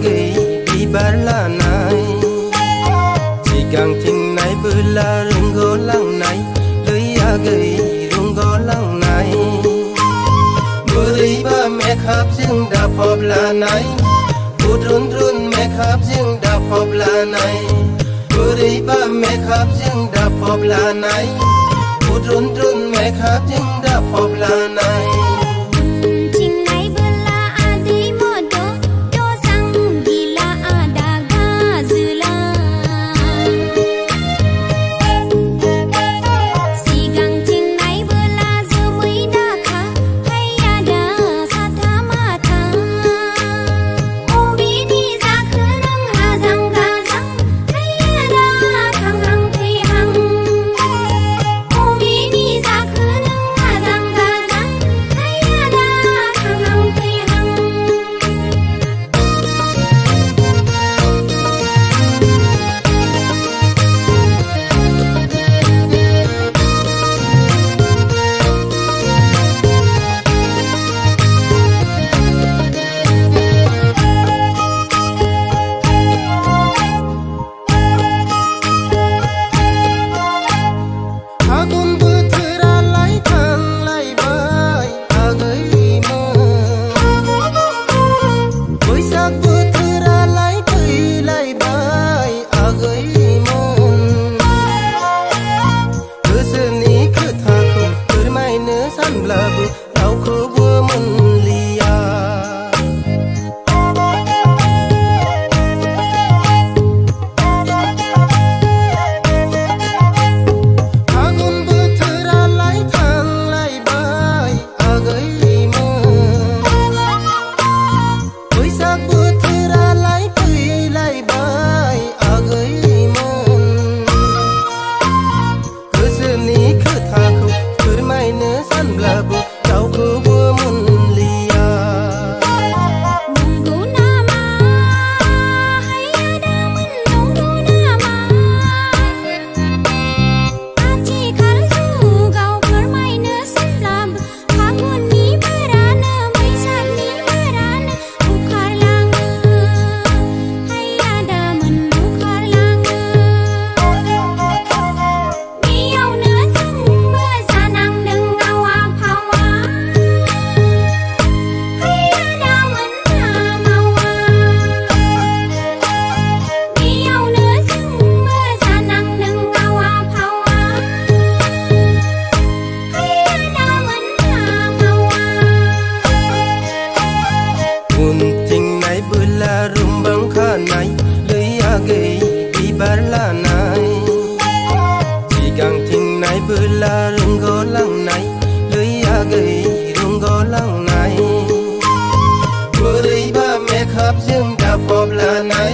gầy đi bar là này chỉ càng chừng này bự là rừng gỗ lăng này lưới gầy rừng gỗ lăng này bự đi ba mẹ khắp riêng đạp hộp là này bụt run run mẹ khắp riêng đạp hộp là này bự đi ba mẹ khắp riêng đạp hộp là này bụt run run mẹ khắp riêng đạp hộp là này này lưới gầy đi bar là này chỉ càng chừng này bự là rừng gỗ lăng này lưới gầy rừng gỗ lăng này bự đi ba mẹ khắp riêng đạp hộp là này